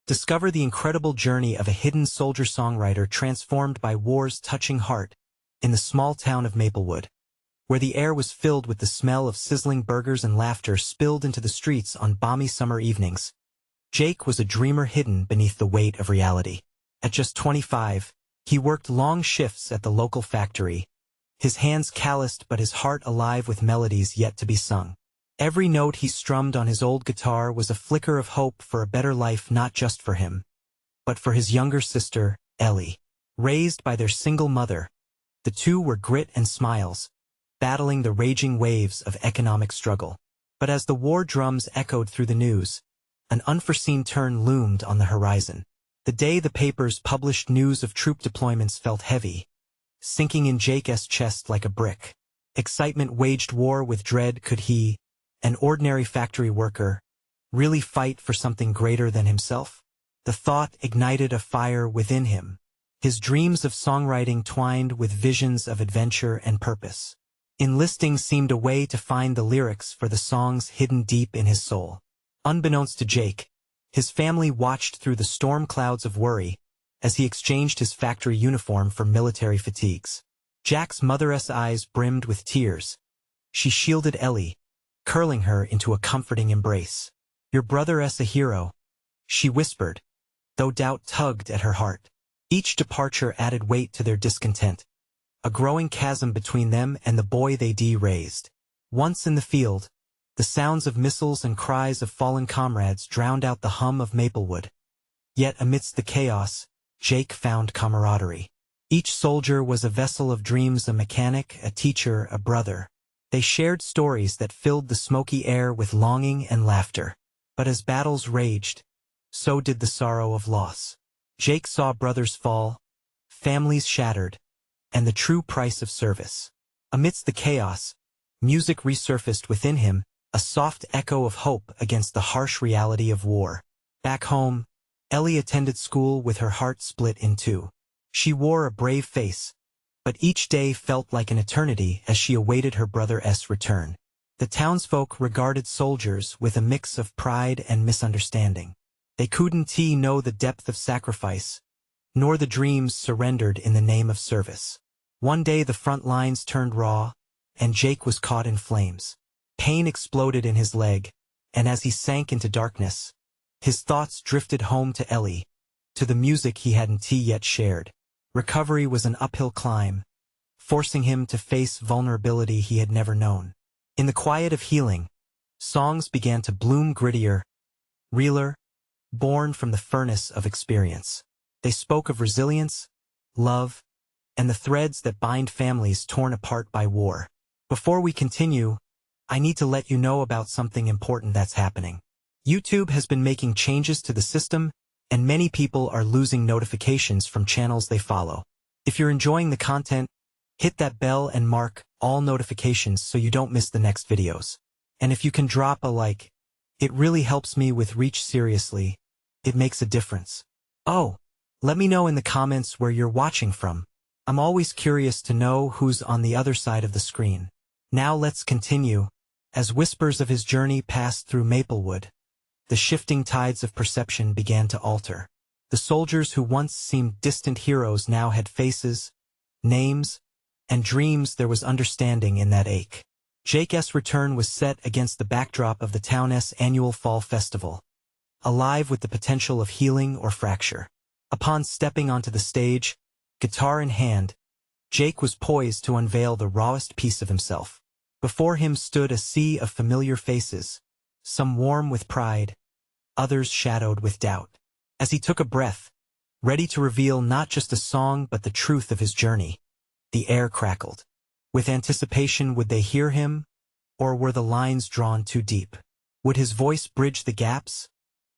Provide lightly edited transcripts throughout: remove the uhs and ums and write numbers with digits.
Discover the incredible journey of a hidden soldier-songwriter transformed by war's touching heart in the small town of Maplewood, where the air was filled with the smell of sizzling burgers and laughter spilled into the streets on balmy summer evenings. Jake was a dreamer hidden beneath the weight of reality. At just 25, he worked long shifts at the local factory, his hands calloused but his heart alive with melodies yet to be sung. Every note he strummed on his old guitar was a flicker of hope for a better life not just for him, but for his younger sister, Ellie. Raised by their single mother, the two were grit and smiles, battling the raging waves of economic struggle. But as the war drums echoed through the news, an unforeseen turn loomed on the horizon. The day the papers published news of troop deployments felt heavy, sinking in Jake's chest like a brick. Excitement waged war with dread. Could he, an ordinary factory worker, really fight for something greater than himself? The thought ignited a fire within him, his dreams of songwriting twined with visions of adventure and purpose. Enlisting seemed a way to find the lyrics for the songs hidden deep in his soul. Unbeknownst to Jake, his family watched through the storm clouds of worry as he exchanged his factory uniform for military fatigues. Jack's mother's eyes brimmed with tears. She shielded Ellie, curling her into a comforting embrace. "Your brother's a hero," she whispered, though doubt tugged at her heart. Each departure added weight to their discontent, a growing chasm between them and the boy they'd raised. Once in the field, the sounds of missiles and cries of fallen comrades drowned out the hum of Maplewood. Yet amidst the chaos, Jake found camaraderie. Each soldier was a vessel of dreams, a mechanic, a teacher, a brother. They shared stories that filled the smoky air with longing and laughter. But as battles raged, so did the sorrow of loss. Jake saw brothers fall, families shattered, and the true price of service. Amidst the chaos, music resurfaced within him, a soft echo of hope against the harsh reality of war. Back home, Ellie attended school with her heart split in two. She wore a brave face, but each day felt like an eternity as she awaited her brother's return. The townsfolk regarded soldiers with a mix of pride and misunderstanding. They couldn't know the depth of sacrifice, nor the dreams surrendered in the name of service. One day the front lines turned raw, and Jake was caught in flames. Pain exploded in his leg, and as he sank into darkness, his thoughts drifted home to Ellie, to the music he hadn't yet shared. Recovery was an uphill climb, forcing him to face vulnerability he had never known. In the quiet of healing, songs began to bloom, grittier, realer, born from the furnace of experience. They spoke of resilience, love, and the threads that bind families torn apart by war. Before we continue, I need to let you know about something important that's happening. YouTube has been making changes to the system, and many people are losing notifications from channels they follow. If you're enjoying the content, hit that bell and mark all notifications so you don't miss the next videos. And if you can drop a like, it really helps me with reach. Seriously, it makes a difference. Oh, let me know in the comments where you're watching from. I'm always curious to know who's on the other side of the screen. Now let's continue. As whispers of his journey passed through Maplewood, the shifting tides of perception began to alter. The soldiers who once seemed distant heroes now had faces, names, and dreams. There was understanding in that ache. Jake's return was set against the backdrop of the town's annual fall festival, alive with the potential of healing or fracture. Upon stepping onto the stage, guitar in hand, Jake was poised to unveil the rawest piece of himself. Before him stood a sea of familiar faces, some warm with pride, others shadowed with doubt. As he took a breath, ready to reveal not just a song but the truth of his journey, the air crackled. With anticipation, would they hear him, or were the lines drawn too deep? Would his voice bridge the gaps,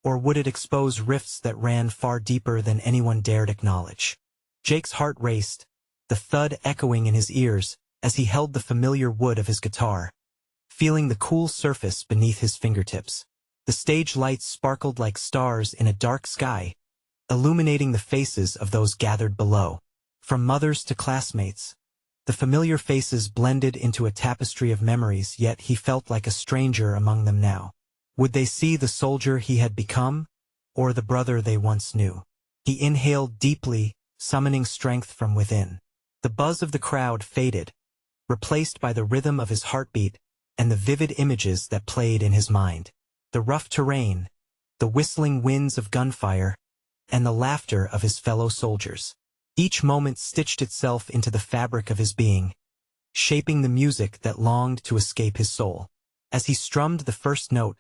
or would it expose rifts that ran far deeper than anyone dared acknowledge? Jake's heart raced, the thud echoing in his ears as he held the familiar wood of his guitar, feeling the cool surface beneath his fingertips. The stage lights sparkled like stars in a dark sky, illuminating the faces of those gathered below. From mothers to classmates, the familiar faces blended into a tapestry of memories, yet he felt like a stranger among them now. Would they see the soldier he had become, or the brother they once knew. He inhaled deeply, summoning strength from within. The buzz of the crowd faded, replaced by the rhythm of his heartbeat and the vivid images that played in his mind. The rough terrain, the whistling winds of gunfire, and the laughter of his fellow soldiers. Each moment stitched itself into the fabric of his being, shaping the music that longed to escape his soul. As he strummed the first note,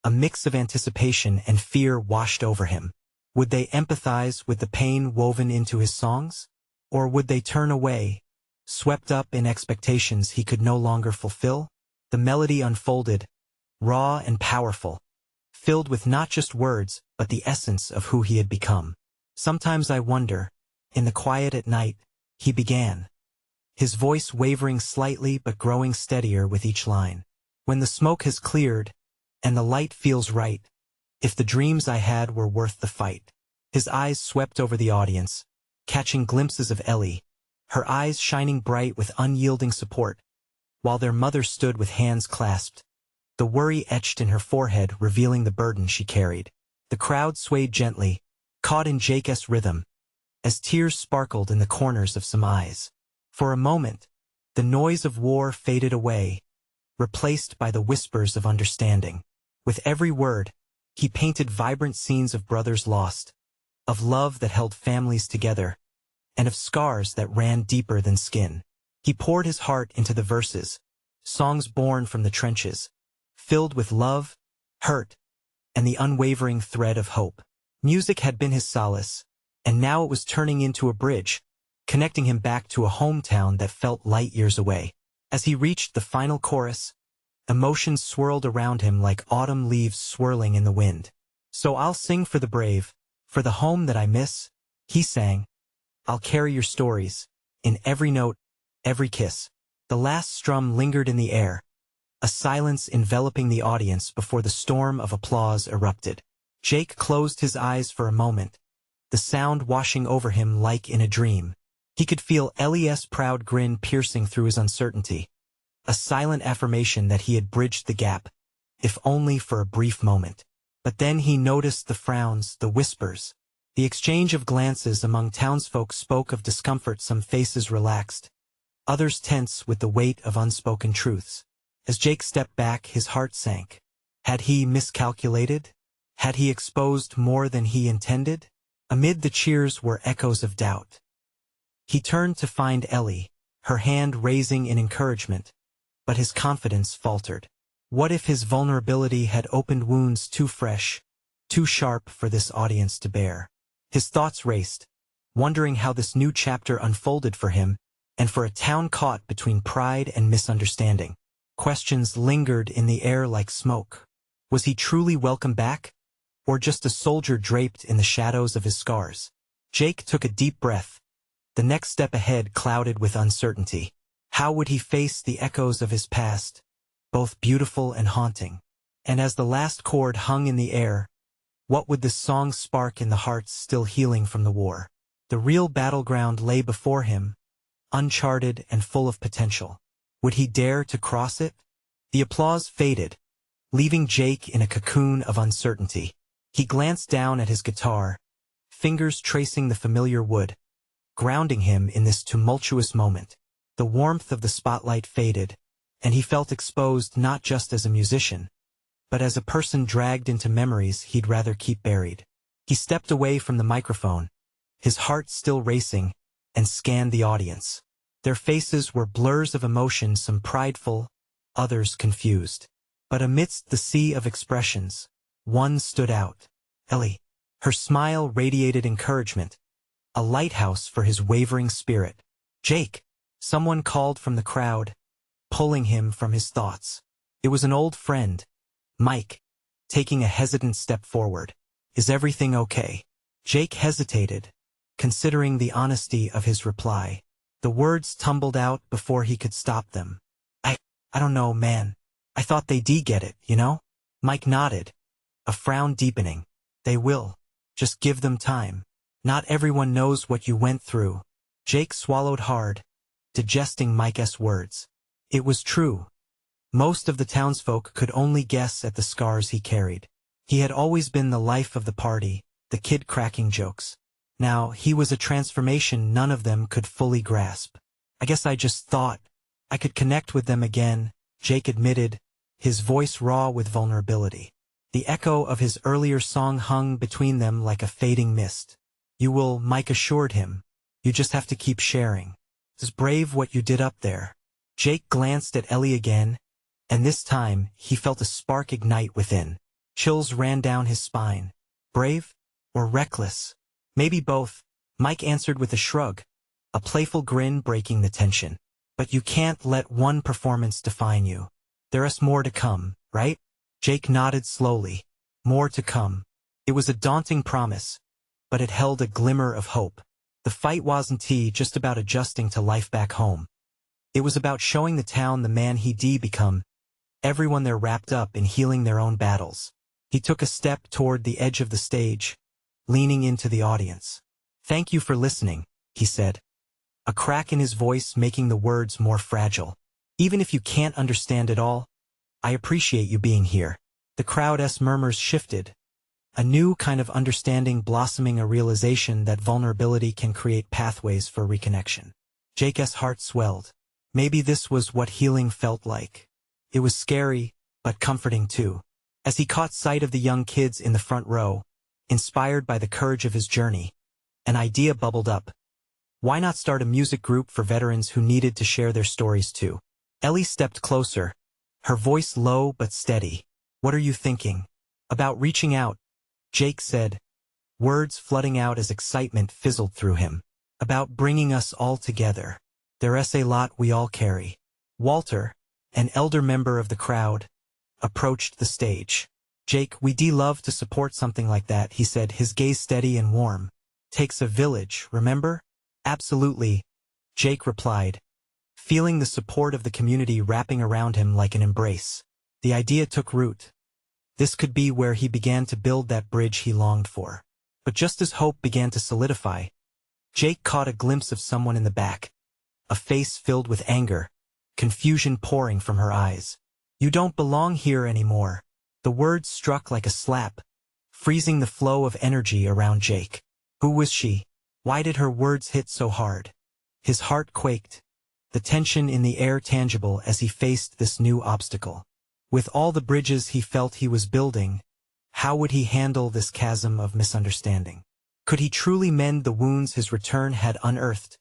a mix of anticipation and fear washed over him. Would they empathize with the pain woven into his songs? Or would they turn away, swept up in expectations he could no longer fulfill? The melody unfolded, raw and powerful, filled with not just words, but the essence of who he had become. Sometimes I wonder, in the quiet at night, he began, his voice wavering slightly but growing steadier with each line. When the smoke has cleared, and the light feels right, if the dreams I had were worth the fight. His eyes swept over the audience, catching glimpses of Ellie, her eyes shining bright with unyielding support, while their mother stood with hands clasped, the worry etched in her forehead revealing the burden she carried. The crowd swayed gently, caught in Jake's rhythm, as tears sparkled in the corners of some eyes. For a moment, the noise of war faded away, replaced by the whispers of understanding. With every word, he painted vibrant scenes of brothers lost, of love that held families together, and of scars that ran deeper than skin. He poured his heart into the verses, songs born from the trenches, filled with love, hurt, and the unwavering thread of hope. Music had been his solace, and now it was turning into a bridge, connecting him back to a hometown that felt light years away. As he reached the final chorus, emotions swirled around him like autumn leaves swirling in the wind. So I'll sing for the brave, for the home that I miss, he sang. I'll carry your stories, in every note, every kiss. The last strum lingered in the air, a silence enveloping the audience before the storm of applause erupted. Jake closed his eyes for a moment, the sound washing over him like in a dream. He could feel Ellie's proud grin piercing through his uncertainty, a silent affirmation that he had bridged the gap, if only for a brief moment. But then he noticed the frowns, the whispers. The exchange of glances among townsfolk spoke of discomfort. Some faces relaxed, others tense with the weight of unspoken truths. As Jake stepped back, his heart sank. Had he miscalculated? Had he exposed more than he intended? Amid the cheers were echoes of doubt. He turned to find Ellie, her hand raising in encouragement, but his confidence faltered. What if his vulnerability had opened wounds too fresh, too sharp for this audience to bear? His thoughts raced, wondering how this new chapter unfolded for him, and for a town caught between pride and misunderstanding. Questions lingered in the air like smoke. Was he truly welcome back, or just a soldier draped in the shadows of his scars? Jake took a deep breath, the next step ahead clouded with uncertainty. How would he face the echoes of his past, both beautiful and haunting? And as the last chord hung in the air, what would this song spark in the hearts still healing from the war? The real battleground lay before him, uncharted and full of potential. Would he dare to cross it? The applause faded, leaving Jake in a cocoon of uncertainty. He glanced down at his guitar, fingers tracing the familiar wood, grounding him in this tumultuous moment. The warmth of the spotlight faded, and he felt exposed not just as a musician, but as a person dragged into memories he'd rather keep buried. He stepped away from the microphone, his heart still racing, and scanned the audience. Their faces were blurs of emotion, some prideful, others confused. But amidst the sea of expressions, one stood out. Ellie. Her smile radiated encouragement, a lighthouse for his wavering spirit. Jake. Someone called from the crowd, pulling him from his thoughts. It was an old friend, Mike, taking a hesitant step forward. Is everything okay? Jake hesitated, considering the honesty of his reply. The words tumbled out before he could stop them. I don't know, man. I thought they'd get it, you know? Mike nodded, a frown deepening. They will. Just give them time. Not everyone knows what you went through. Jake swallowed hard, digesting Mike's words. It was true. Most of the townsfolk could only guess at the scars he carried. He had always been the life of the party, the kid cracking jokes. Now, he was a transformation none of them could fully grasp. I guess I just thought I could connect with them again, Jake admitted, his voice raw with vulnerability. The echo of his earlier song hung between them like a fading mist. You will, Mike assured him. You just have to keep sharing. It's brave what you did up there. Jake glanced at Ellie again, and this time he felt a spark ignite within. Chills ran down his spine. Brave or reckless? Maybe both, Mike answered with a shrug, a playful grin breaking the tension. But you can't let one performance define you. There's more to come, right? Jake nodded slowly. More to come. It was a daunting promise, but it held a glimmer of hope. The fight wasn't just about adjusting to life back home. It was about showing the town the man he'd become, everyone there wrapped up in healing their own battles. He took a step toward the edge of the stage, leaning into the audience. Thank you for listening, he said, a crack in his voice making the words more fragile. Even if you can't understand it all, I appreciate you being here. The crowd's murmurs shifted, a new kind of understanding blossoming, a realization that vulnerability can create pathways for reconnection. Jake's heart swelled. Maybe this was what healing felt like. It was scary, but comforting too. As he caught sight of the young kids in the front row, inspired by the courage of his journey, an idea bubbled up. Why not start a music group for veterans who needed to share their stories too? Ellie stepped closer, her voice low but steady. What are you thinking? About reaching out, Jake said, words flooding out as excitement fizzled through him. About bringing us all together. There's a lot we all carry. Walter, an elder member of the crowd, approached the stage. Jake, we'd love to support something like that, he said, his gaze steady and warm. Takes a village, remember? Absolutely, Jake replied, feeling the support of the community wrapping around him like an embrace. The idea took root. This could be where he began to build that bridge he longed for. But just as hope began to solidify, Jake caught a glimpse of someone in the back, a face filled with anger, confusion pouring from her eyes. You don't belong here anymore. The words struck like a slap, freezing the flow of energy around Jake. Who was she? Why did her words hit so hard? His heart quaked, the tension in the air tangible as he faced this new obstacle. With all the bridges he felt he was building, how would he handle this chasm of misunderstanding? Could he truly mend the wounds his return had unearthed?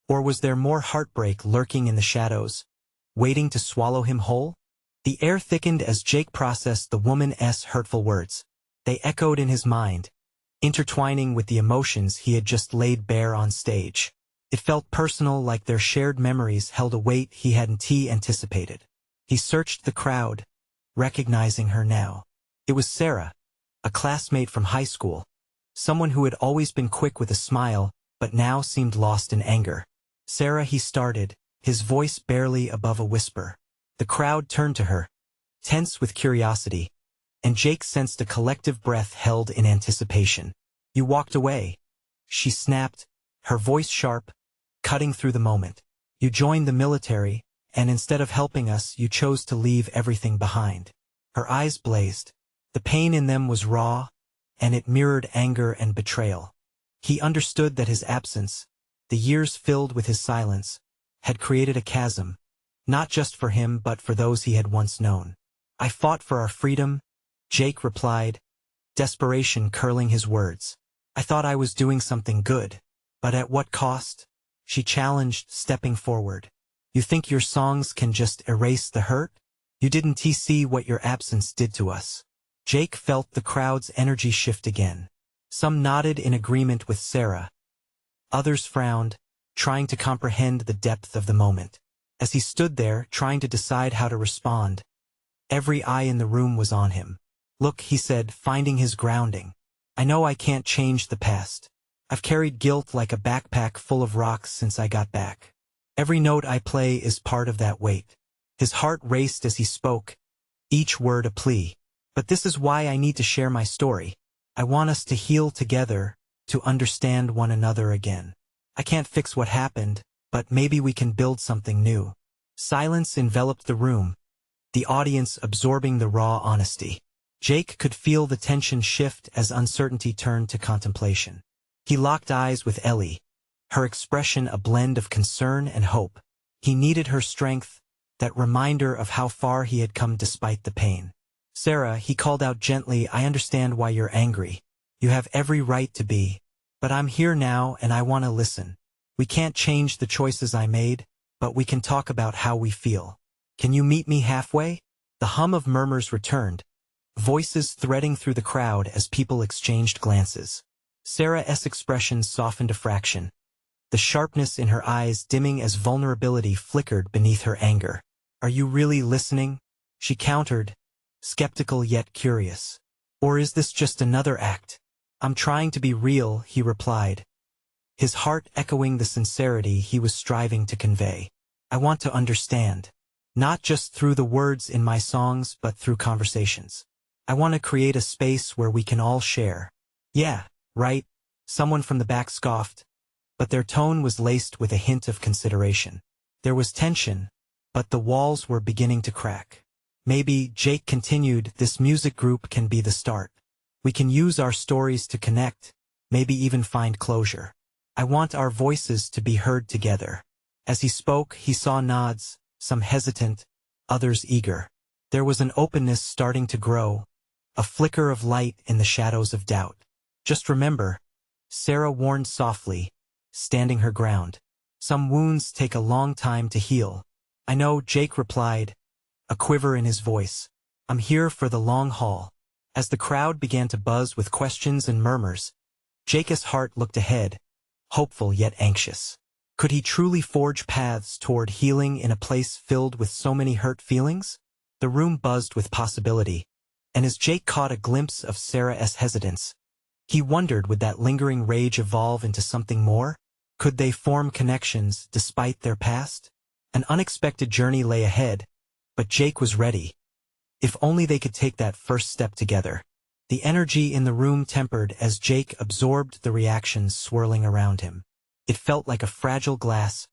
Or was there more heartbreak lurking in the shadows, waiting to swallow him whole? The air thickened as Jake processed the woman's hurtful words. They echoed in his mind, intertwining with the emotions he had just laid bare on stage. It felt personal, like their shared memories held a weight he hadn't anticipated. He searched the crowd, recognizing her now. It was Sarah, a classmate from high school, someone who had always been quick with a smile, but now seemed lost in anger. Sarah, he started, his voice barely above a whisper. The crowd turned to her, tense with curiosity, and Jake sensed a collective breath held in anticipation. You walked away, she snapped, her voice sharp, cutting through the moment. You joined the military, and instead of helping us, you chose to leave everything behind. Her eyes blazed. The pain in them was raw, and it mirrored anger and betrayal. He understood that his absence, the years filled with his silence, had created a chasm, not just for him but for those he had once known. I fought for our freedom, Jake replied, desperation curling his words. I thought I was doing something good, but at what cost? She challenged, stepping forward. You think your songs can just erase the hurt? You didn't see what your absence did to us. Jake felt the crowd's energy shift again. Some nodded in agreement with Sarah. Others frowned, trying to comprehend the depth of the moment. As he stood there, trying to decide how to respond, every eye in the room was on him. Look, he said, finding his grounding. I know I can't change the past. I've carried guilt like a backpack full of rocks since I got back. Every note I play is part of that weight. His heart raced as he spoke, each word a plea. But this is why I need to share my story. I want us to heal together, to understand one another again. I can't fix what happened, but maybe we can build something new. Silence enveloped the room, the audience absorbing the raw honesty. Jake could feel the tension shift as uncertainty turned to contemplation. He locked eyes with Ellie, her expression a blend of concern and hope. He needed her strength, that reminder of how far he had come despite the pain. "Sarah," he called out gently, "I understand why you're angry. You have every right to be. But I'm here now and I want to listen. We can't change the choices I made, but we can talk about how we feel. Can you meet me halfway?" The hum of murmurs returned, voices threading through the crowd as people exchanged glances. Sarah's expression softened a fraction, the sharpness in her eyes dimming as vulnerability flickered beneath her anger. "Are you really listening?" she countered, skeptical yet curious. "Or is this just another act?" "I'm trying to be real," he replied, his heart echoing the sincerity he was striving to convey. "I want to understand. Not just through the words in my songs but through conversations. I want to create a space where we can all share." "Yeah, right," someone from the back scoffed, but their tone was laced with a hint of consideration. There was tension, but the walls were beginning to crack. "Maybe," Jake continued, "this music group can be the start. We can use our stories to connect, maybe even find closure. I want our voices to be heard together." As he spoke, he saw nods, some hesitant, others eager. There was an openness starting to grow, a flicker of light in the shadows of doubt. "Just remember," Sarah warned softly, standing her ground. "Some wounds take a long time to heal." "I know," Jake replied, a quiver in his voice. "I'm here for the long haul." As the crowd began to buzz with questions and murmurs, Jake's heart looked ahead, hopeful yet anxious. Could he truly forge paths toward healing in a place filled with so many hurt feelings? The room buzzed with possibility, and as Jake caught a glimpse of Sarah's hesitance, he wondered, would that lingering rage evolve into something more? Could they form connections despite their past? An unexpected journey lay ahead, but Jake was ready. If only they could take that first step together. The energy in the room tempered as Jake absorbed the reactions swirling around him. It felt like a fragile glass,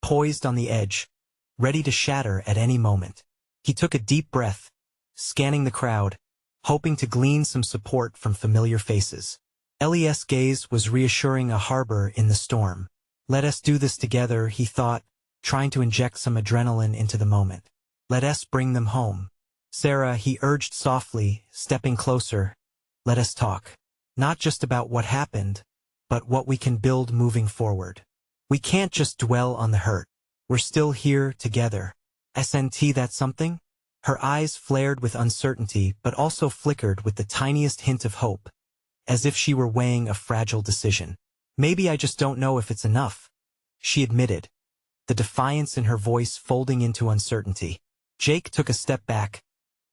poised on the edge, ready to shatter at any moment. He took a deep breath, scanning the crowd, hoping to glean some support from familiar faces. Ellie's gaze was reassuring, a harbor in the storm. "Let us do this together," he thought, trying to inject some adrenaline into the moment. "Let us bring them home." "Sarah," he urged softly, stepping closer, "let us talk. Not just about what happened, but what we can build moving forward. We can't just dwell on the hurt. We're still here together. Isn't that something?" Her eyes flared with uncertainty but also flickered with the tiniest hint of hope, as if she were weighing a fragile decision. "Maybe I just don't know if it's enough," she admitted, the defiance in her voice folding into uncertainty. Jake took a step back,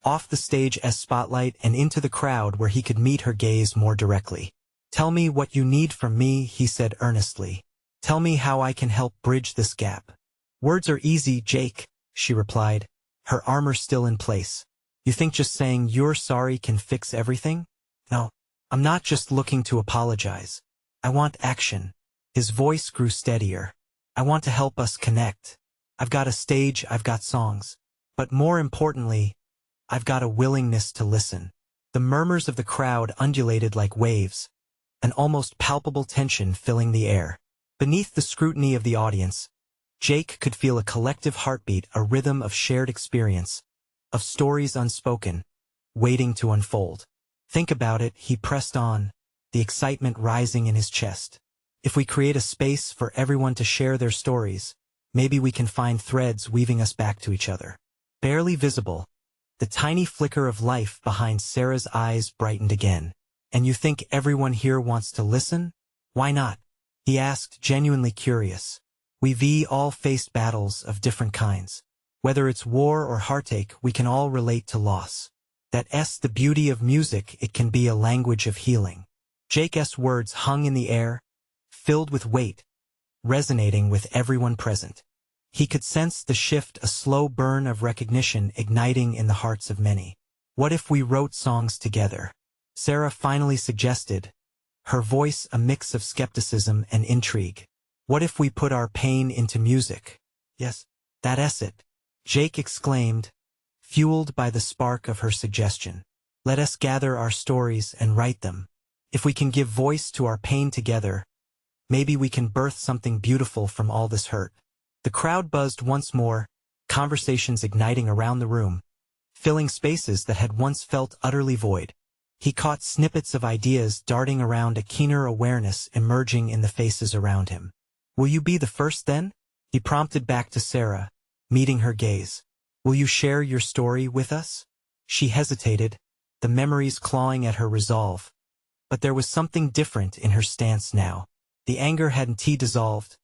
off the stage as spotlight and into the crowd where he could meet her gaze more directly. "Tell me what you need from me," he said earnestly. "Tell me how I can help bridge this gap." "Words are easy, Jake," she replied, her armor still in place. "You think just saying you're sorry can fix everything? No, I'm not just looking to apologize. I want action." His voice grew steadier. "I want to help us connect. I've got a stage, I've got songs. But more importantly, I've got a willingness to listen." The murmurs of the crowd undulated like waves, an almost palpable tension filling the air. Beneath the scrutiny of the audience, Jake could feel a collective heartbeat, a rhythm of shared experience, of stories unspoken, waiting to unfold. "Think about it," he pressed on, the excitement rising in his chest. "If we create a space for everyone to share their stories, maybe we can find threads weaving us back to each other." Barely visible, the tiny flicker of life behind Sarah's eyes brightened again. "And you think everyone here wants to listen? Why not?" he asked, genuinely curious. "We've all faced battles of different kinds. Whether it's war or heartache, we can all relate to loss. That's the beauty of music, it can be a language of healing." Jake's words hung in the air, filled with weight, resonating with everyone present. He could sense the shift, a slow burn of recognition igniting in the hearts of many. "What if we wrote songs together?" Sarah finally suggested, her voice a mix of skepticism and intrigue. "What if we put our pain into music?" "Yes, that's it," Jake exclaimed, fueled by the spark of her suggestion. Let us gather our stories and write them. If we can give voice to our pain together, maybe we can birth something beautiful from all this hurt. The crowd buzzed once more, conversations igniting around the room, filling spaces that had once felt utterly void. He caught snippets of ideas darting around, a keener awareness emerging in the faces around him. Will you be the first then? He prompted back to Sarah, meeting her gaze. Will you share your story with us? She hesitated, the memories clawing at her resolve. But there was something different in her stance now. The anger hadn't dissolved,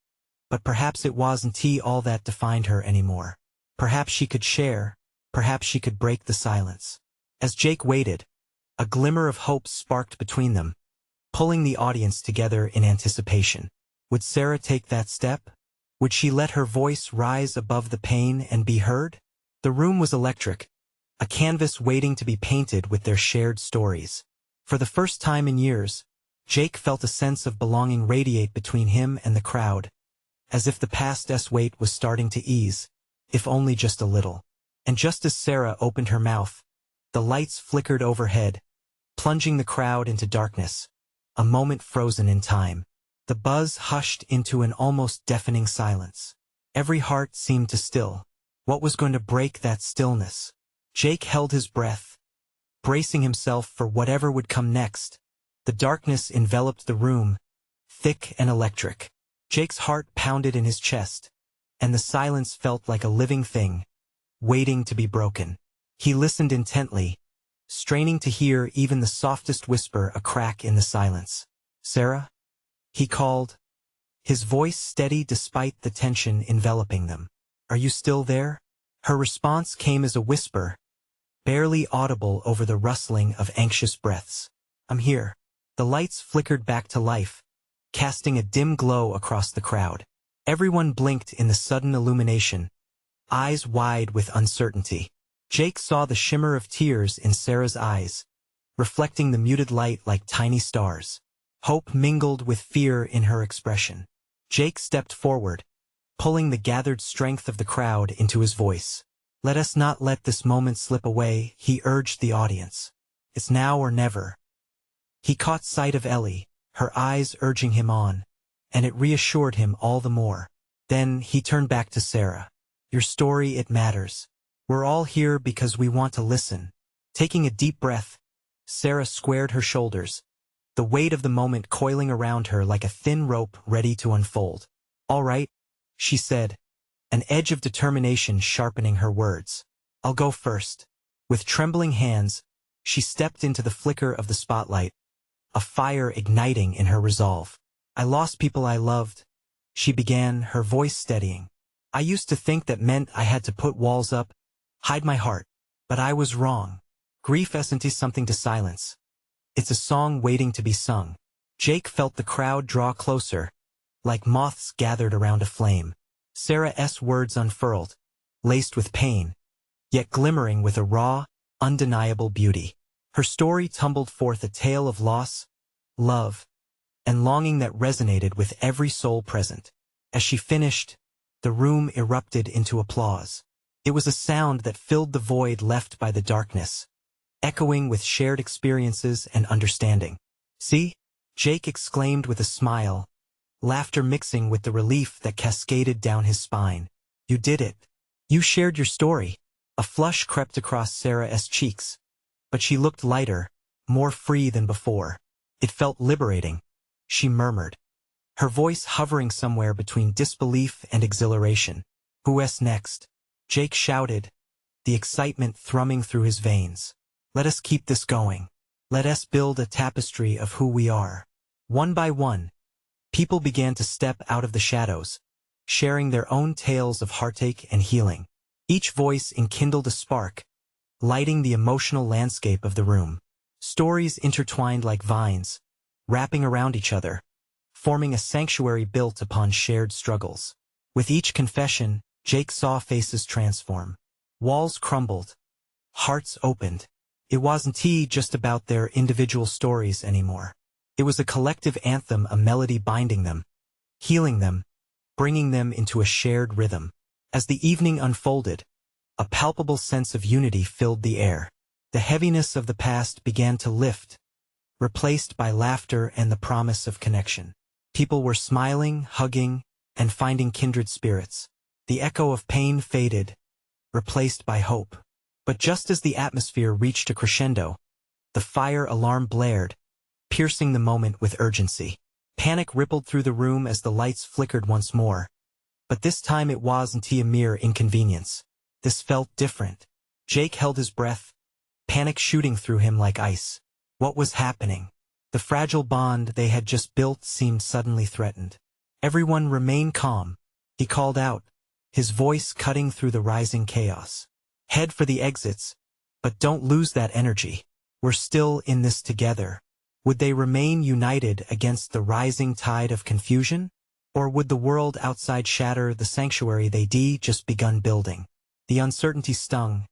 but perhaps it wasn't all that defined her anymore. Perhaps she could share, perhaps she could break the silence. As Jake waited, a glimmer of hope sparked between them, pulling the audience together in anticipation. Would Sarah take that step? Would she let her voice rise above the pain and be heard? The room was electric, a canvas waiting to be painted with their shared stories. For the first time in years, Jake felt a sense of belonging radiate between him and the crowd, as if the past's weight was starting to ease, if only just a little. And just as Sarah opened her mouth, the lights flickered overhead, plunging the crowd into darkness, a moment frozen in time. The buzz hushed into an almost deafening silence. Every heart seemed to still. What was going to break that stillness? Jake held his breath, bracing himself for whatever would come next. The darkness enveloped the room, thick and electric. Jake's heart pounded in his chest, and the silence felt like a living thing, waiting to be broken. He listened intently, straining to hear even the softest whisper a crack in the silence. Sarah? He called, his voice steady despite the tension enveloping them. Are you still there? Her response came as a whisper, barely audible over the rustling of anxious breaths. I'm here. The lights flickered back to life, casting a dim glow across the crowd. Everyone blinked in the sudden illumination, eyes wide with uncertainty. Jake saw the shimmer of tears in Sarah's eyes, reflecting the muted light like tiny stars. Hope mingled with fear in her expression. Jake stepped forward, pulling the gathered strength of the crowd into his voice. Let us not let this moment slip away, he urged the audience. It's now or never. He caught sight of Ellie, her eyes urging him on, and it reassured him all the more. Then he turned back to Sarah. Your story, it matters. We're all here because we want to listen. Taking a deep breath, Sarah squared her shoulders, the weight of the moment coiling around her like a thin rope ready to unfold. All right, she said, an edge of determination sharpening her words. I'll go first. With trembling hands, she stepped into the flicker of the spotlight, a fire igniting in her resolve. I lost people I loved, she began, her voice steadying. I used to think that meant I had to put walls up, hide my heart, but I was wrong. Grief isn't something to silence. It's a song waiting to be sung. Jake felt the crowd draw closer, like moths gathered around a flame. Sarah's words unfurled, laced with pain, yet glimmering with a raw, undeniable beauty. Her story tumbled forth a tale of loss, love, and longing that resonated with every soul present. As she finished, the room erupted into applause. It was a sound that filled the void left by the darkness, echoing with shared experiences and understanding. See? Jake exclaimed with a smile, laughter mixing with the relief that cascaded down his spine. You did it. You shared your story. A flush crept across Sarah's cheeks, but she looked lighter, more free than before. It felt liberating, she murmured, her voice hovering somewhere between disbelief and exhilaration. Who's next? Jake shouted, the excitement thrumming through his veins. Let us keep this going. Let us build a tapestry of who we are. One by one, people began to step out of the shadows, sharing their own tales of heartache and healing. Each voice enkindled a spark, lighting the emotional landscape of the room. Stories intertwined like vines, wrapping around each other, forming a sanctuary built upon shared struggles. With each confession, Jake saw faces transform. Walls crumbled, hearts opened. It wasn't just about their individual stories anymore. It was a collective anthem, a melody binding them, healing them, bringing them into a shared rhythm. As the evening unfolded, a palpable sense of unity filled the air. The heaviness of the past began to lift, replaced by laughter and the promise of connection. People were smiling, hugging, and finding kindred spirits. The echo of pain faded, replaced by hope. But just as the atmosphere reached a crescendo, the fire alarm blared, piercing the moment with urgency. Panic rippled through the room as the lights flickered once more. But this time it wasn't a mere inconvenience. This felt different. Jake held his breath, panic shooting through him like ice. What was happening? The fragile bond they had just built seemed suddenly threatened. Everyone remain calm, he called out, his voice cutting through the rising chaos. Head for the exits, but don't lose that energy. We're still in this together. Would they remain united against the rising tide of confusion? Or would the world outside shatter the sanctuary they'd just begun building? The uncertainty stung,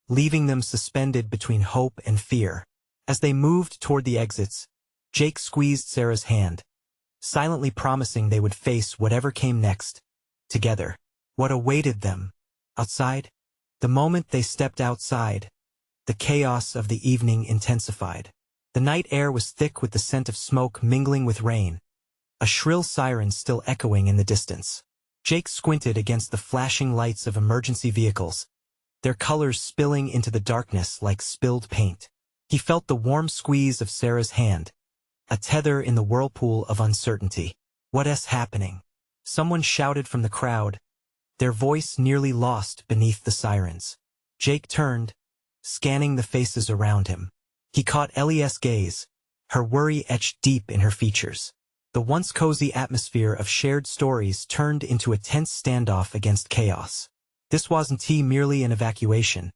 leaving them suspended between hope and fear. As they moved toward the exits, Jake squeezed Sarah's hand, silently promising they would face whatever came next, together. What awaited them? Outside? The moment they stepped outside, the chaos of the evening intensified. The night air was thick with the scent of smoke mingling with rain, a shrill siren still echoing in the distance. Jake squinted against the flashing lights of emergency vehicles, their colors spilling into the darkness like spilled paint. He felt the warm squeeze of Sarah's hand, a tether in the whirlpool of uncertainty. What's happening? Someone shouted from the crowd, their voice nearly lost beneath the sirens. Jake turned, scanning the faces around him. He caught Ellie's gaze, her worry etched deep in her features. The once cozy atmosphere of shared stories turned into a tense standoff against chaos. This wasn't merely an evacuation.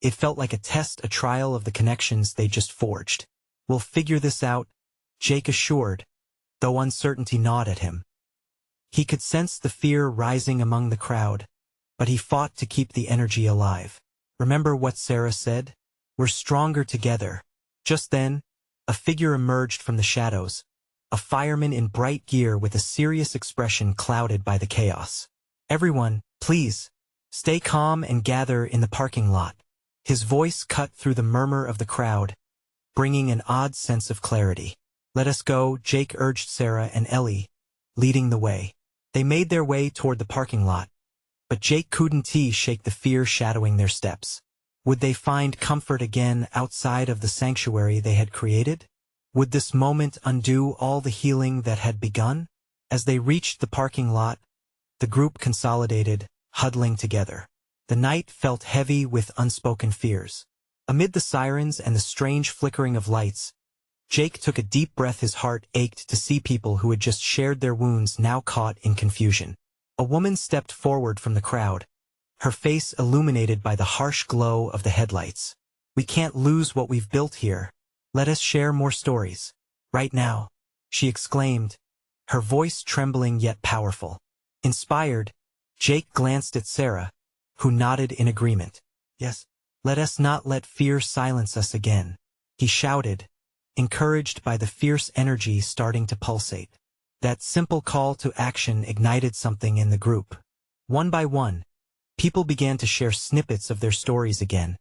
It felt like a test, a trial of the connections they just forged. We'll figure this out, Jake assured, though uncertainty gnawed at him. He could sense the fear rising among the crowd, but he fought to keep the energy alive. Remember what Sarah said? We're stronger together. Just then, a figure emerged from the shadows, a fireman in bright gear with a serious expression clouded by the chaos. Everyone, please, stay calm and gather in the parking lot. His voice cut through the murmur of the crowd, bringing an odd sense of clarity. Let us go, Jake urged Sarah and Ellie, leading the way. They made their way toward the parking lot, but Jake couldn't shake the fear shadowing their steps. Would they find comfort again outside of the sanctuary they had created? Would this moment undo all the healing that had begun? As they reached the parking lot, the group consolidated, huddling together. The night felt heavy with unspoken fears. Amid the sirens and the strange flickering of lights, Jake took a deep breath. His heart ached to see people who had just shared their wounds now caught in confusion. A woman stepped forward from the crowd, her face illuminated by the harsh glow of the headlights. We can't lose what we've built here. Let us share more stories. Right now, she exclaimed, her voice trembling yet powerful. Inspired, Jake glanced at Sarah, who nodded in agreement. Yes, let us not let fear silence us again, he shouted, encouraged by the fierce energy starting to pulsate. That simple call to action ignited something in the group. One by one, people began to share snippets of their stories again,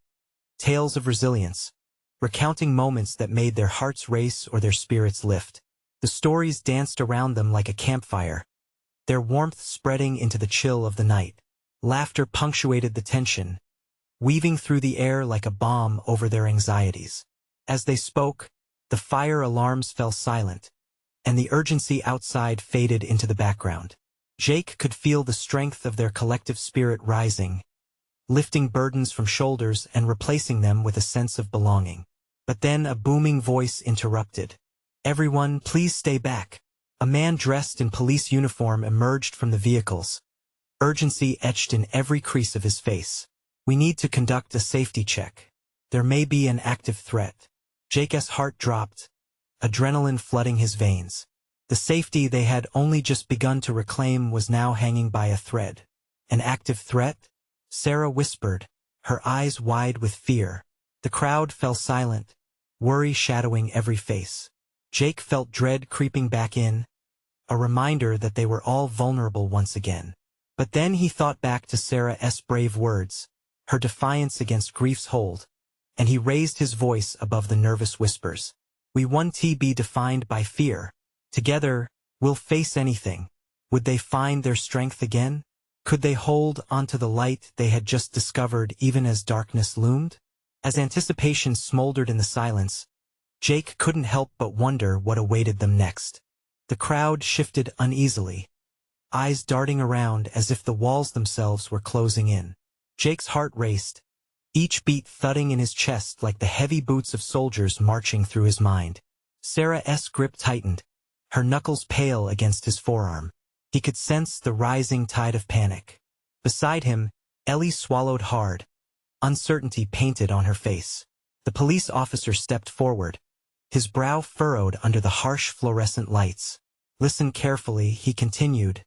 tales of resilience, recounting moments that made their hearts race or their spirits lift. The stories danced around them like a campfire, their warmth spreading into the chill of the night. Laughter punctuated the tension, weaving through the air like a balm over their anxieties. As they spoke, the fire alarms fell silent, and the urgency outside faded into the background. Jake could feel the strength of their collective spirit rising, lifting burdens from shoulders and replacing them with a sense of belonging. But then a booming voice interrupted. Everyone, please stay back. A man dressed in police uniform emerged from the vehicles, urgency etched in every crease of his face. We need to conduct a safety check. There may be an active threat. Jake's heart dropped, adrenaline flooding his veins. The safety they had only just begun to reclaim was now hanging by a thread. An active threat? Sarah whispered, her eyes wide with fear. The crowd fell silent, worry shadowing every face. Jake felt dread creeping back in, a reminder that they were all vulnerable once again. But then he thought back to Sarah's brave words, her defiance against grief's hold, and he raised his voice above the nervous whispers. We won't be defined by fear. Together, we'll face anything. Would they find their strength again? Could they hold onto the light they had just discovered even as darkness loomed? As anticipation smoldered in the silence, Jake couldn't help but wonder what awaited them next. The crowd shifted uneasily, eyes darting around as if the walls themselves were closing in. Jake's heart raced, each beat thudding in his chest like the heavy boots of soldiers marching through his mind. Sarah's grip tightened, her knuckles pale against his forearm. He could sense the rising tide of panic. Beside him, Ellie swallowed hard, uncertainty painted on her face. The police officer stepped forward, his brow furrowed under the harsh fluorescent lights. Listen carefully, he continued,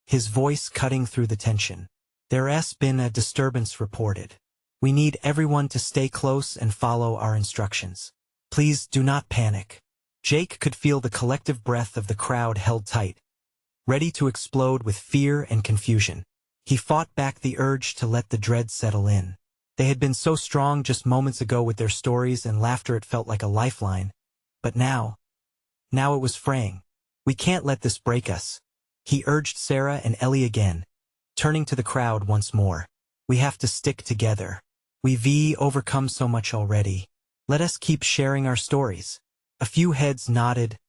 his voice cutting through the tension. There's been a disturbance reported. We need everyone to stay close and follow our instructions. Please do not panic. Jake could feel the collective breath of the crowd held tight, ready to explode with fear and confusion. He fought back the urge to let the dread settle in. They had been so strong just moments ago with their stories and laughter, it felt like a lifeline. But now it was fraying. We can't let this break us. He urged Sarah and Ellie again, turning to the crowd once more. We have to stick together. We've overcome so much already. Let us keep sharing our stories. A few heads nodded,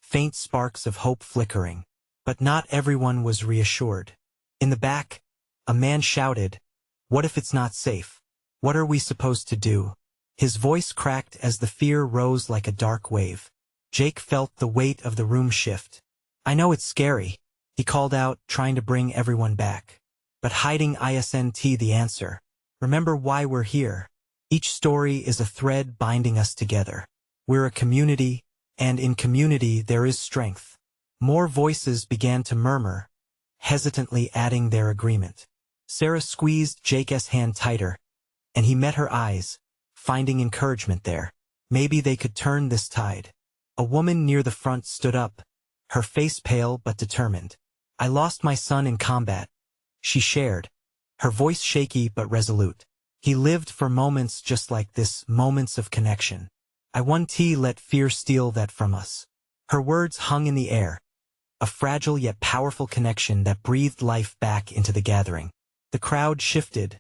faint sparks of hope flickering. But not everyone was reassured. In the back, a man shouted, "What if it's not safe? What are we supposed to do?" His voice cracked as the fear rose like a dark wave. Jake felt the weight of the room shift. I know it's scary, he called out, trying to bring everyone back. But hiding isn't the answer. Remember why we're here. Each story is a thread binding us together. We're a community, and in community there is strength. More voices began to murmur, hesitantly adding their agreement. Sarah squeezed Jake's hand tighter, and he met her eyes, finding encouragement there. Maybe they could turn this tide. A woman near the front stood up, her face pale but determined. I lost my son in combat, she shared, her voice shaky but resolute. He lived for moments just like this, moments of connection. I won't let fear steal that from us. Her words hung in the air, a fragile yet powerful connection that breathed life back into the gathering. The crowd shifted,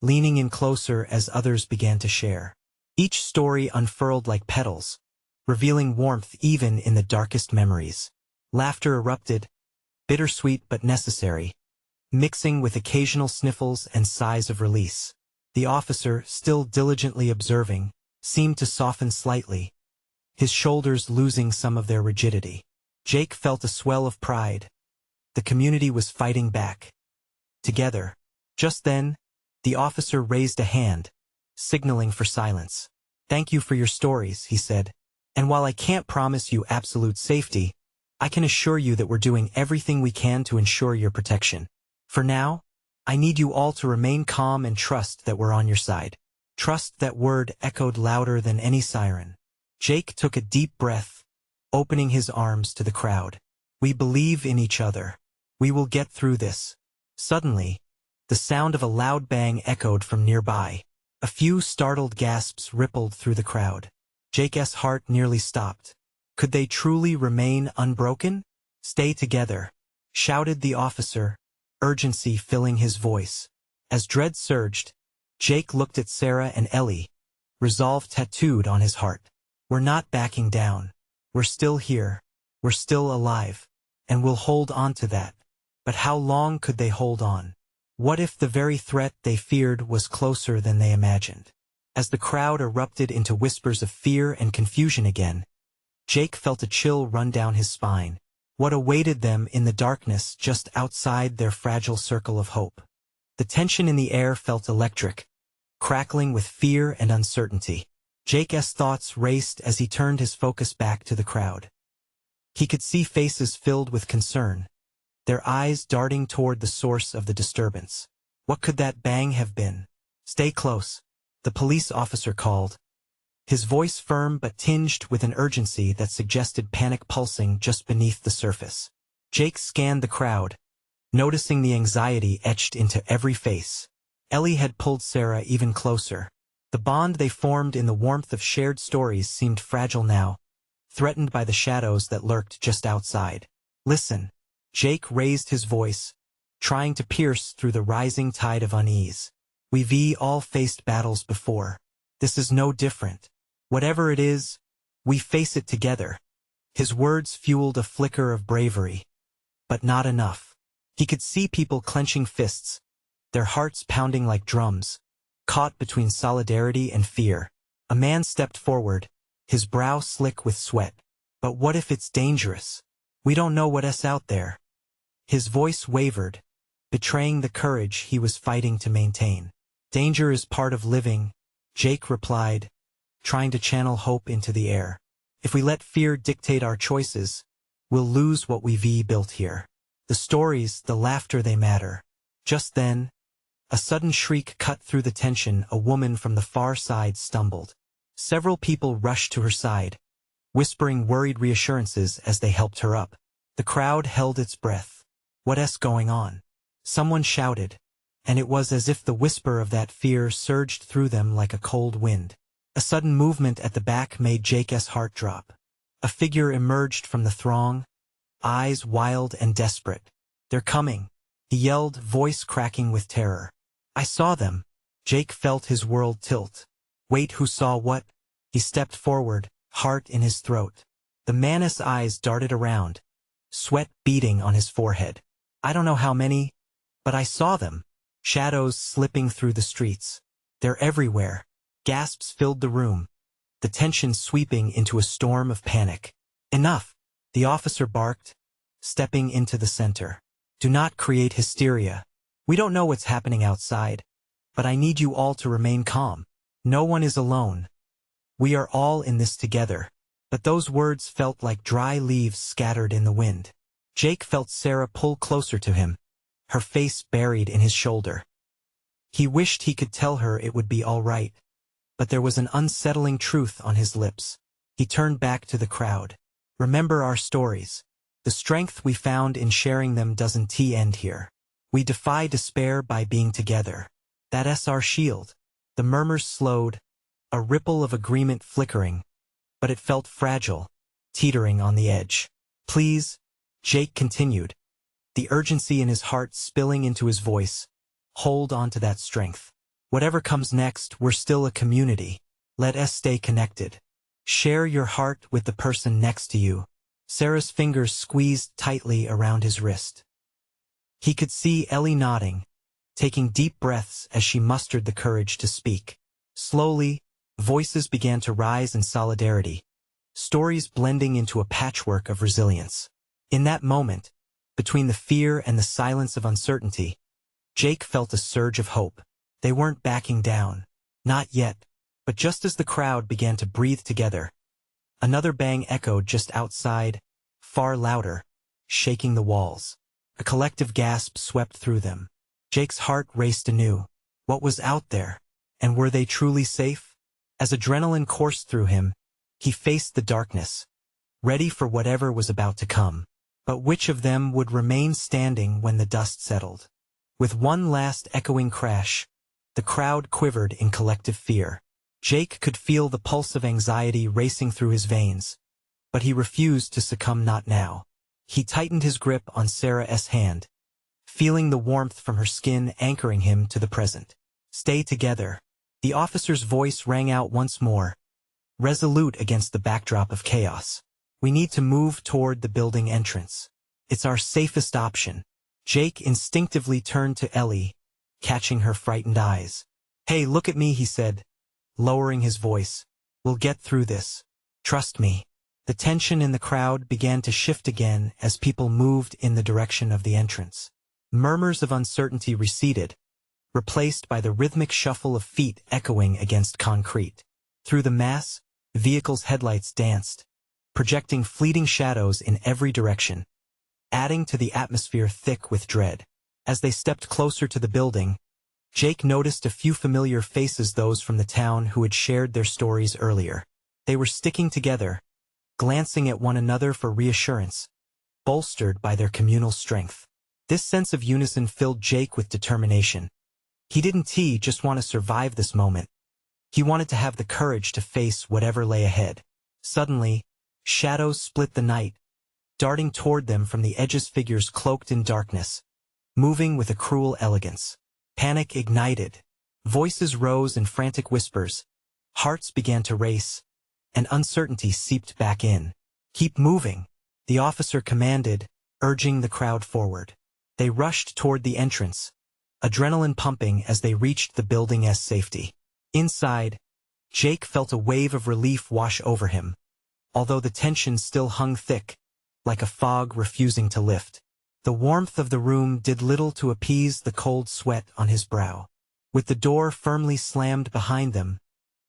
leaning in closer as others began to share. Each story unfurled like petals, revealing warmth even in the darkest memories. Laughter erupted, bittersweet but necessary, mixing with occasional sniffles and sighs of release. The officer, still diligently observing, seemed to soften slightly, his shoulders losing some of their rigidity. Jake felt a swell of pride. The community was fighting back. Together. Just then, the officer raised a hand, signaling for silence. Thank you for your stories, he said. And while I can't promise you absolute safety, I can assure you that we're doing everything we can to ensure your protection. For now, I need you all to remain calm and trust that we're on your side. Trust, that word echoed louder than any siren. Jake took a deep breath, opening his arms to the crowd. We believe in each other. We will get through this. Suddenly, the sound of a loud bang echoed from nearby. A few startled gasps rippled through the crowd. Jake's heart nearly stopped. Could they truly remain unbroken? Stay together, shouted the officer, urgency filling his voice. As dread surged, Jake looked at Sarah and Ellie, resolve tattooed on his heart. We're not backing down. We're still here. We're still alive. And we'll hold on to that. But how long could they hold on? What if the very threat they feared was closer than they imagined? As the crowd erupted into whispers of fear and confusion again, Jake felt a chill run down his spine. What awaited them in the darkness just outside their fragile circle of hope? The tension in the air felt electric, crackling with fear and uncertainty. Jake's thoughts raced as he turned his focus back to the crowd. He could see faces filled with concern, their eyes darting toward the source of the disturbance. What could that bang have been? Stay close, the police officer called, his voice firm but tinged with an urgency that suggested panic pulsing just beneath the surface. Jake scanned the crowd, noticing the anxiety etched into every face. Ellie had pulled Sarah even closer, The bond they formed in the warmth of shared stories seemed fragile now, threatened by the shadows that lurked just outside. "Listen." Jake raised his voice, trying to pierce through the rising tide of unease. "We've all faced battles before. This is no different. Whatever it is, we face it together." His words fueled a flicker of bravery, but not enough. He could see people clenching fists, their hearts pounding like drums, caught between solidarity and fear. A man stepped forward, his brow slick with sweat. "But what if it's dangerous? We don't know what's out there." His voice wavered, betraying the courage he was fighting to maintain. "Danger is part of living," Jake replied, trying to channel hope into the air. "If we let fear dictate our choices, we'll lose what we've built here. The stories, the laughter, they matter." Just then, a sudden shriek cut through the tension. A woman from the far side stumbled. Several people rushed to her side, whispering worried reassurances as they helped her up. The crowd held its breath. "What's going on?" someone shouted, and it was as if the whisper of that fear surged through them like a cold wind. A sudden movement at the back made Jake's heart drop. A figure emerged from the throng, eyes wild and desperate. "They're coming," he yelled, voice cracking with terror. "I saw them." Jake felt his world tilt. "Wait, who saw what?" He stepped forward, heart in his throat. The man's eyes darted around, sweat beading on his forehead. "I don't know how many, but I saw them." Shadows slipping through the streets. "They're everywhere." Gasps filled the room, the tension sweeping into a storm of panic. "Enough," the officer barked, stepping into the center. "Do not create hysteria. We don't know what's happening outside, but I need you all to remain calm. No one is alone. We are all in this together." But those words felt like dry leaves scattered in the wind. Jake felt Sarah pull closer to him, her face buried in his shoulder. He wished he could tell her it would be all right, but there was an unsettling truth on his lips. He turned back to the crowd. "Remember our stories. The strength we found in sharing them doesn't end here. We defy despair by being together. That's our shield." The murmurs slowed, a ripple of agreement flickering, but it felt fragile, teetering on the edge. "Please," Jake continued, the urgency in his heart spilling into his voice, "hold on to that strength. Whatever comes next, we're still a community. Let us stay connected. Share your heart with the person next to you." Sarah's fingers squeezed tightly around his wrist. He could see Ellie nodding, taking deep breaths as she mustered the courage to speak. Slowly, voices began to rise in solidarity, stories blending into a patchwork of resilience. In that moment, between the fear and the silence of uncertainty, Jake felt a surge of hope. They weren't backing down. Not yet. But just as the crowd began to breathe together, another bang echoed just outside, far louder, shaking the walls. A collective gasp swept through them. Jake's heart raced anew. What was out there? And were they truly safe? As adrenaline coursed through him, he faced the darkness, ready for whatever was about to come. But which of them would remain standing when the dust settled? With one last echoing crash, the crowd quivered in collective fear. Jake could feel the pulse of anxiety racing through his veins, but he refused to succumb. Not now. He tightened his grip on Sarah's hand, feeling the warmth from her skin anchoring him to the present. "Stay together." The officer's voice rang out once more, resolute against the backdrop of chaos. "We need to move toward the building entrance. It's our safest option." Jake instinctively turned to Ellie, catching her frightened eyes. "Hey, look at me," he said, lowering his voice. "We'll get through this. Trust me." The tension in the crowd began to shift again as people moved in the direction of the entrance. Murmurs of uncertainty receded, replaced by the rhythmic shuffle of feet echoing against concrete. Through the mass, vehicles' headlights danced, projecting fleeting shadows in every direction, adding to the atmosphere thick with dread. As they stepped closer to the building, Jake noticed a few familiar faces, those from the town who had shared their stories earlier. They were sticking together, glancing at one another for reassurance, bolstered by their communal strength. This sense of unison filled Jake with determination. He didn't just want to survive this moment. He wanted to have the courage to face whatever lay ahead. Suddenly, shadows split the night, darting toward them from the edges, figures cloaked in darkness, moving with a cruel elegance. Panic ignited. Voices rose in frantic whispers. Hearts began to race, and uncertainty seeped back in. "Keep moving," the officer commanded, urging the crowd forward. They rushed toward the entrance, adrenaline pumping as they reached the building's safety. Inside, Jake felt a wave of relief wash over him, although the tension still hung thick, like a fog refusing to lift. The warmth of the room did little to appease the cold sweat on his brow. With the door firmly slammed behind them,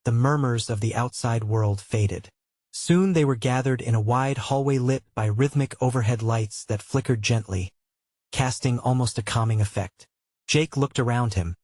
the murmurs of the outside world faded. Soon they were gathered in a wide hallway lit by rhythmic overhead lights that flickered gently, casting almost a calming effect. Jake looked around him,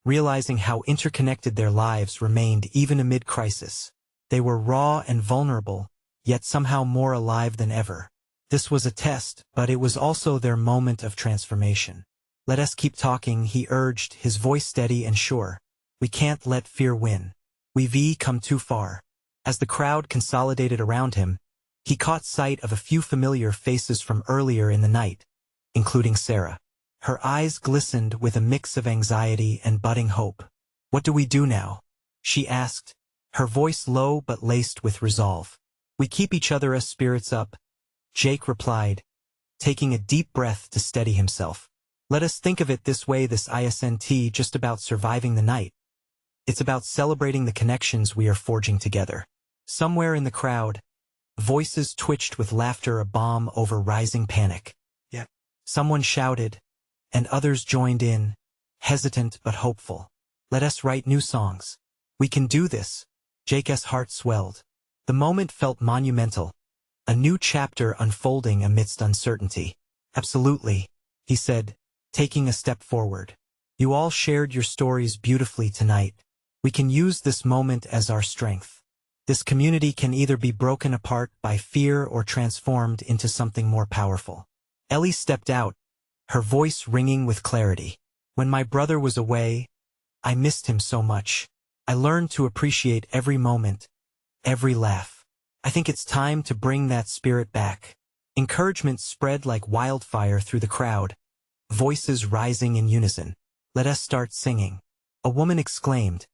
realizing how interconnected their lives remained even amid crisis. They were raw and vulnerable, yet somehow more alive than ever. This was a test, but it was also their moment of transformation. "Let us keep talking," he urged, his voice steady and sure. "We can't let fear win. We've come too far." As the crowd consolidated around him, he caught sight of a few familiar faces from earlier in the night, including Sarah. Her eyes glistened with a mix of anxiety and budding hope. "What do we do now?" she asked, her voice low but laced with resolve. "We keep each other's spirits up," Jake replied, taking a deep breath to steady himself. "Let us think of it this way, this isn't just about surviving the night. It's about celebrating the connections we are forging together." Somewhere in the crowd, voices twitched with laughter, a balm over rising panic. "Yeah," someone shouted, and others joined in, hesitant but hopeful. "Let us write new songs. We can do this." Jake's heart swelled. The moment felt monumental, a new chapter unfolding amidst uncertainty. "Absolutely," he said, taking a step forward. "You all shared your stories beautifully tonight. We can use this moment as our strength. This community can either be broken apart by fear or transformed into something more powerful." Ellie stepped out, her voice ringing with clarity. "When my brother was away, I missed him so much. I learned to appreciate every moment, every laugh. I think it's time to bring that spirit back." Encouragement spread like wildfire through the crowd, voices rising in unison. "Let us start singing," a woman exclaimed,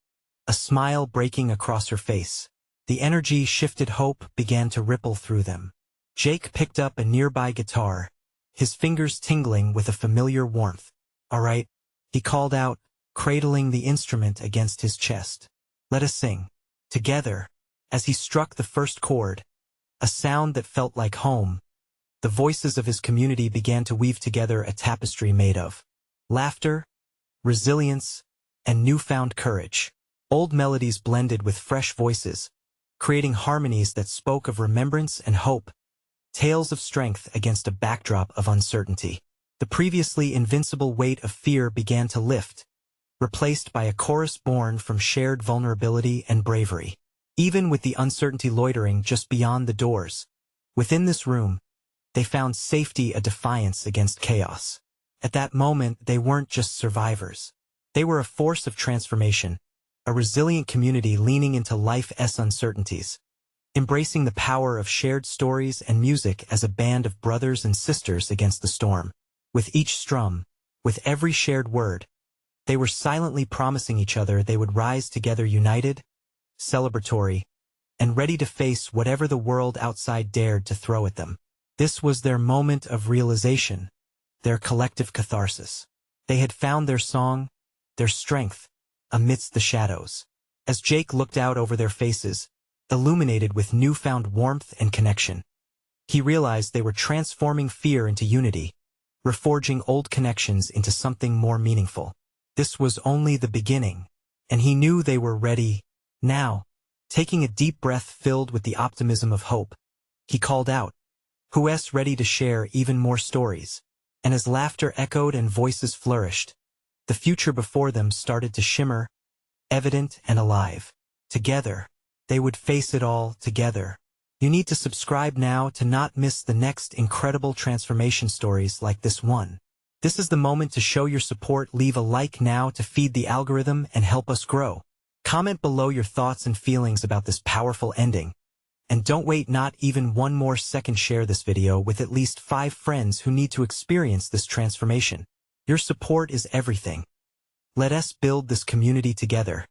a smile breaking across her face. The energy shifted, hope began to ripple through them. Jake picked up a nearby guitar, his fingers tingling with a familiar warmth. "All right," he called out, cradling the instrument against his chest. "Let us sing together." As he struck the first chord, a sound that felt like home, the voices of his community began to weave together a tapestry made of laughter, resilience, and newfound courage. Old melodies blended with fresh voices, creating harmonies that spoke of remembrance and hope, tales of strength against a backdrop of uncertainty. The previously invincible weight of fear began to lift, replaced by a chorus born from shared vulnerability and bravery. Even with the uncertainty loitering just beyond the doors, within this room, they found safety, a defiance against chaos. At that moment, they weren't just survivors. They were a force of transformation, a resilient community leaning into life's uncertainties, embracing the power of shared stories and music as a band of brothers and sisters against the storm. With each strum, with every shared word, they were silently promising each other they would rise together united, celebratory, and ready to face whatever the world outside dared to throw at them. This was their moment of realization, their collective catharsis. They had found their song, their strength, amidst the shadows. As Jake looked out over their faces, illuminated with newfound warmth and connection, he realized they were transforming fear into unity, reforging old connections into something more meaningful. This was only the beginning, and he knew they were ready. Now, taking a deep breath filled with the optimism of hope, he called out, "Who's ready to share even more stories?" And as laughter echoed and voices flourished, the future before them started to shimmer, evident and alive. Together, they would face it all together. You need to subscribe now to not miss the next incredible transformation stories like this one. This is the moment to show your support. Leave a like now to feed the algorithm and help us grow. Comment below your thoughts and feelings about this powerful ending. And don't wait not even one more second, share this video with at least 5 friends who need to experience this transformation. Your support is everything. Let us build this community together.